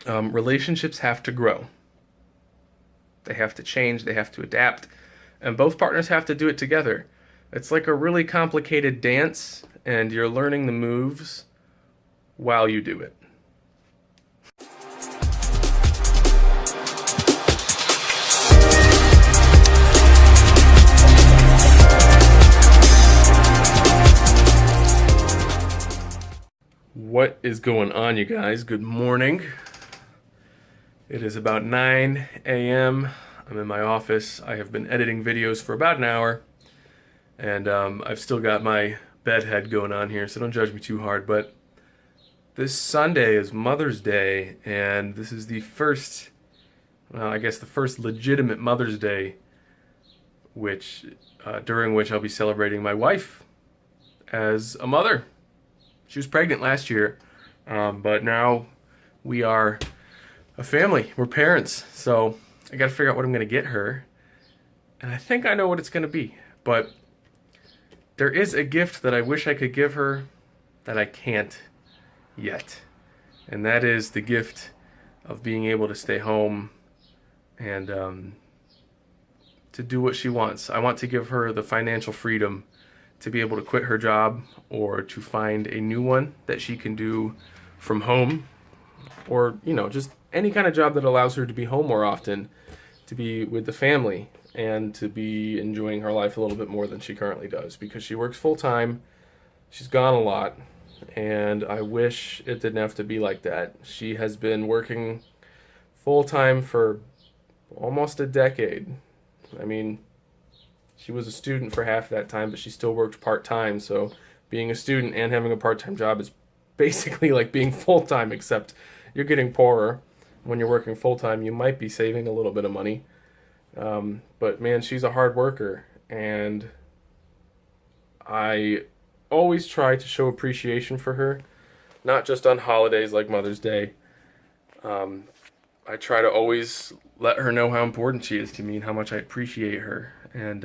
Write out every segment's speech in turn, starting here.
Relationships have to grow. They have to change, they have to adapt, and both partners have to do it together. It's like a really complicated dance, and you're learning the moves while you do it. What is going on, you guys? Good morning. It is about 9 a.m. I'm in my office. I have been editing videos for about an hour, and I've still got my bedhead going on here, so don't judge me too hard. But this Sunday is Mother's Day, and this is the first, I guess the first legitimate Mother's Day, during which I'll be celebrating my wife as a mother. She was pregnant last year, but now we are a family. We're parents, so I got to figure out what I'm going to get her, and I think I know what it's going to be. But there is a gift that I wish I could give her that I can't yet, and that is the gift of being able to stay home and to do what she wants. I want to give her the financial freedom to be able to quit her job or to find a new one that she can do from home, or just any kind of job that allows her to be home more often, to be with the family, and to be enjoying her life a little bit more than she currently does, because she works full-time. She's gone a lot, and I wish it didn't have to be like that. She has been working full-time for almost a decade. I mean, she was a student for half that time, but she still worked part-time, so being a student and having a part-time job is basically like being full-time, except you're getting poorer. When you're working full-time, you might be saving a little bit of money. But man, she's a hard worker, and I always try to show appreciation for her, not just on holidays like Mother's Day. I try to always let her know how important she is to me and how much I appreciate her. And,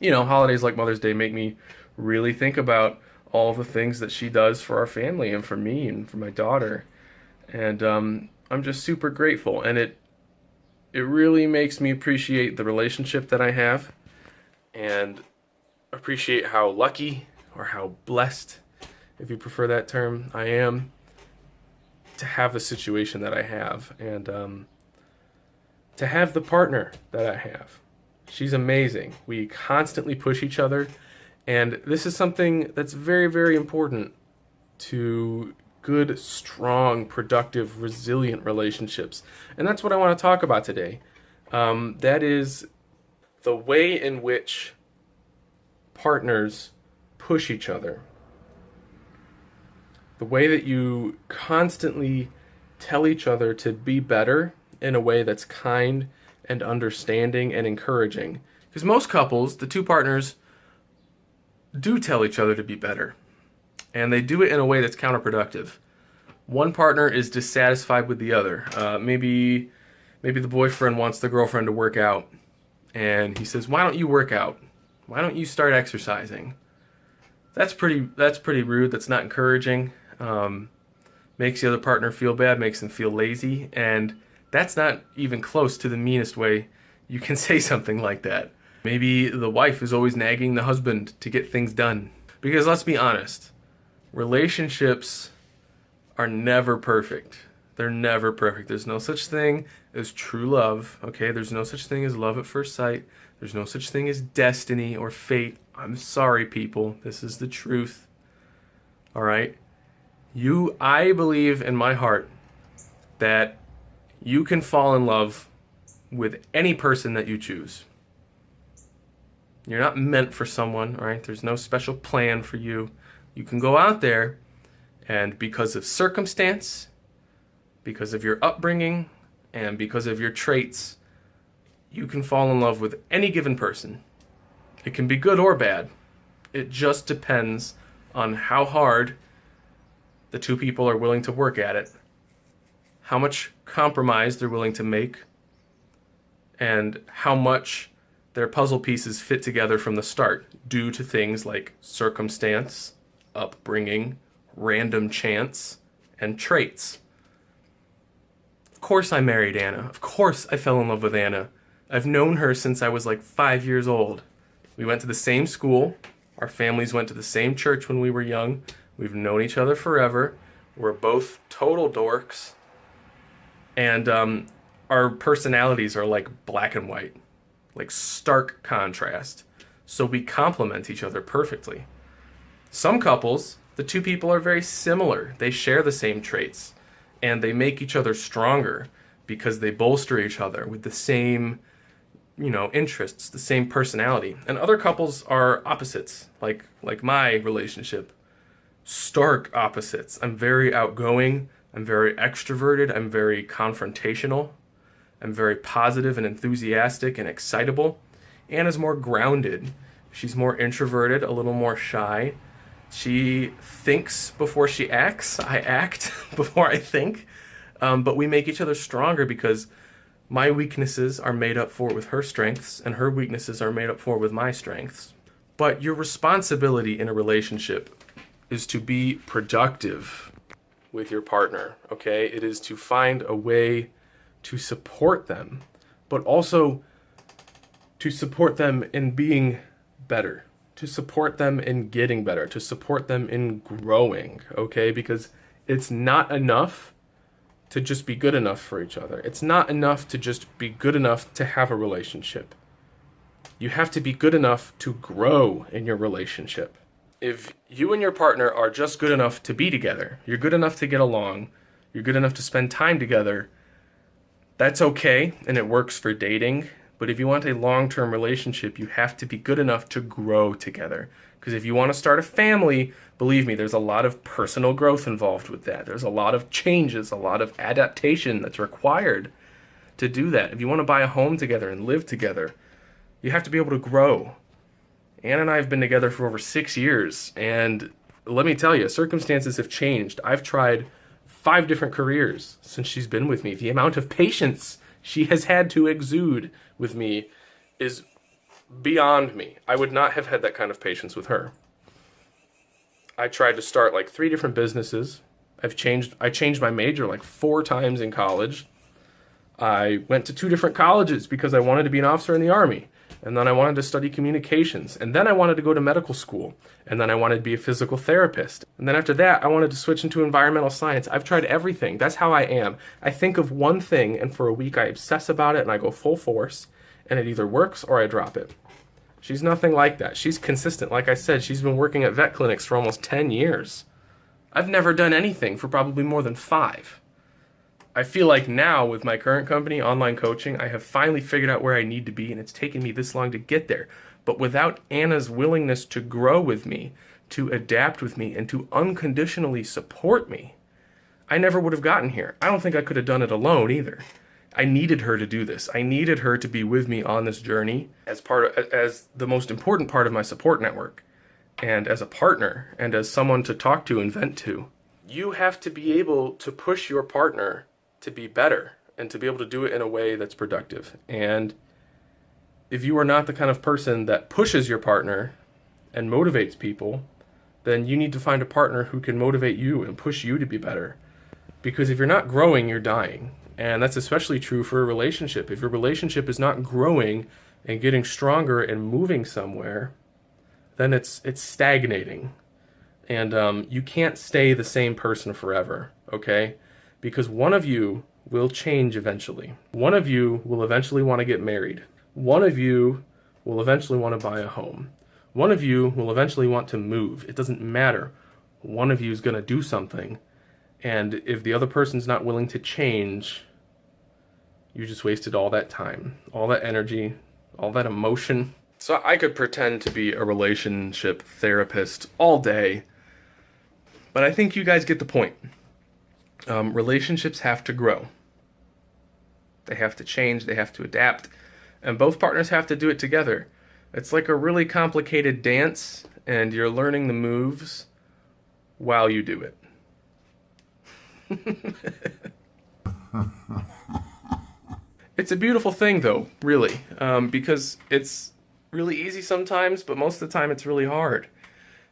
holidays like Mother's Day make me really think about all the things that she does for our family and for me and for my daughter. And I'm just super grateful. And it really makes me appreciate the relationship that I have, and appreciate how lucky, or how blessed, if you prefer that term, I am to have the situation that I have, and to have the partner that I have. She's amazing. We constantly push each other, and this is something that's very, very important to good, strong, productive, resilient relationships. And that's what I want to talk about today. That is the way in which partners push each other. The way that you constantly tell each other to be better in a way that's kind and understanding and encouraging. Because most couples, the two partners, do tell each other to be better. And they do it in a way that's counterproductive. One partner is dissatisfied with the other. Maybe the boyfriend wants the girlfriend to work out, and he says, "Why don't you work out? Why don't you start exercising?" That's pretty rude. That's not encouraging. Makes the other partner feel bad. Makes them feel lazy, and that's not even close to the meanest way you can say something like that. Maybe the wife is always nagging the husband to get things done. Because let's be honest, relationships are never perfect. They're never perfect. There's no such thing as true love, okay? There's no such thing as love at first sight. There's no such thing as destiny or fate. I'm sorry, people. This is the truth. All right? I believe in my heart that you can fall in love with any person that you choose. You're not meant for someone, right? There's no special plan for you. You can go out there, and because of circumstance, because of your upbringing, and because of your traits, you can fall in love with any given person. It can be good or bad. It just depends on how hard the two people are willing to work at it, how much compromise they're willing to make, and how much their puzzle pieces fit together from the start due to things like circumstance, upbringing, random chance, and traits. Of course I married Anna. Of course I fell in love with Anna. I've known her since I was like 5 years old. We went to the same school. Our families went to the same church when we were young. We've known each other forever. We're both total dorks. And our personalities are like black and white, like stark contrast. So we complement each other perfectly. Some couples, the two people are very similar. They share the same traits, and they make each other stronger because they bolster each other with the same, interests, the same personality. And other couples are opposites, like my relationship. Stark opposites. I'm very outgoing. I'm very extroverted. I'm very confrontational. I'm very positive and enthusiastic and excitable. Anna's more grounded. She's more introverted, a little more shy. She thinks before she acts. I act before I think. But we make each other stronger because my weaknesses are made up for with her strengths, and her weaknesses are made up for with my strengths. But your responsibility in a relationship is to be productive with your partner, okay? It is to find a way to support them, but also to support them in being better, to support them in getting better, to support them in growing, okay? Because it's not enough to just be good enough for each other. It's not enough to just be good enough to have a relationship. You have to be good enough to grow in your relationship. If you and your partner are just good enough to be together, you're good enough to get along, you're good enough to spend time together, that's okay, and it works for dating. But if you want a long-term relationship, you have to be good enough to grow together. Because if you want to start a family, believe me, there's a lot of personal growth involved with that. There's a lot of changes, a lot of adaptation that's required to do that. If you want to buy a home together and live together, you have to be able to grow. Anna and I have been together for over 6 years, and let me tell you, circumstances have changed. I've tried 5 different careers since she's been with me. The amount of patience she has had to exude with me is beyond me. I would not have had that kind of patience with her. I tried to start like 3 different businesses. I changed my major like 4 times in college. I went to 2 different colleges because I wanted to be an officer in the Army. And then I wanted to study communications. And then I wanted to go to medical school. And then I wanted to be a physical therapist. And then after that, I wanted to switch into environmental science. I've tried everything. That's how I am. I think of one thing, and for a week I obsess about it, and I go full force. And it either works or I drop it. She's nothing like that. She's consistent. Like I said, she's been working at vet clinics for almost 10 years. I've never done anything for probably more than 5. I feel like now with my current company, online coaching, I have finally figured out where I need to be, and it's taken me this long to get there. But without Anna's willingness to grow with me, to adapt with me, and to unconditionally support me, I never would have gotten here. I don't think I could have done it alone either. I needed her to do this. I needed her to be with me on this journey as the most important part of my support network, and as a partner, and as someone to talk to and vent to. You have to be able to push your partner to be better and to be able to do it in a way that's productive. And if you are not the kind of person that pushes your partner and motivates people, then you need to find a partner who can motivate you and push you to be better. Because if you're not growing, you're dying. And that's especially true for a relationship. If your relationship is not growing and getting stronger and moving somewhere, then it's stagnating. And you can't stay the same person forever, okay? Because one of you will change eventually. One of you will eventually want to get married. One of you will eventually want to buy a home. One of you will eventually want to move. It doesn't matter. One of you is going to do something. And if the other person's not willing to change, you just wasted all that time, all that energy, all that emotion. So I could pretend to be a relationship therapist all day, but I think you guys get the point. Relationships have to grow. They have to change, they have to adapt, and both partners have to do it together. It's like a really complicated dance, and you're learning the moves while you do it. It's a beautiful thing, though, really, because it's really easy sometimes, but most of the time it's really hard.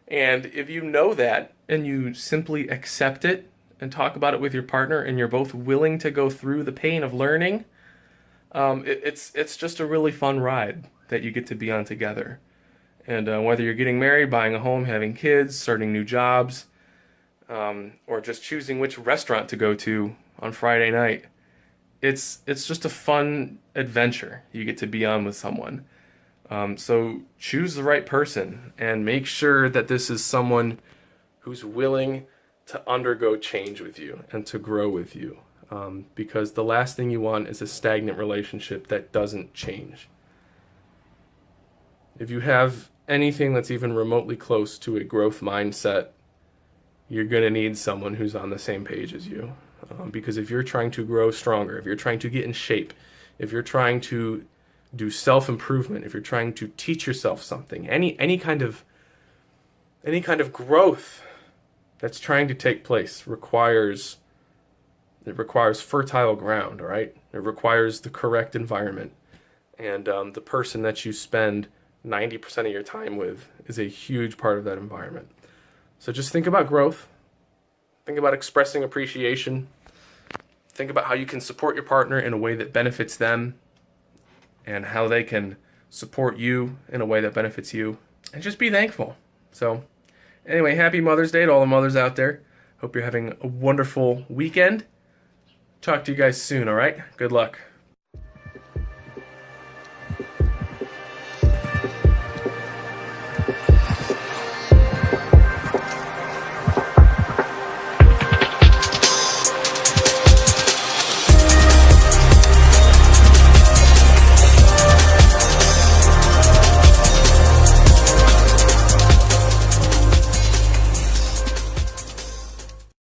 And if you know that, and you simply accept it, and talk about it with your partner, and you're both willing to go through the pain of learning, it's just a really fun ride that you get to be on together. And whether you're getting married, buying a home, having kids, starting new jobs, or just choosing which restaurant to go to on Friday night, it's just a fun adventure you get to be on with someone. So choose the right person and make sure that this is someone who's willing to undergo change with you and to grow with you. Because the last thing you want is a stagnant relationship that doesn't change. If you have anything that's even remotely close to a growth mindset, you're going to need someone who's on the same page as you. Because if you're trying to grow stronger, if you're trying to get in shape, if you're trying to do self-improvement, if you're trying to teach yourself something, any kind of growth that's trying to take place requires fertile ground, all right? It requires the correct environment. And the person that you spend 90% of your time with is a huge part of that environment. So just think about growth. Think about expressing appreciation. Think about how you can support your partner in a way that benefits them and how they can support you in a way that benefits you. And just be thankful. So anyway, happy Mother's Day to all the mothers out there. Hope you're having a wonderful weekend. Talk to you guys soon, all right? Good luck.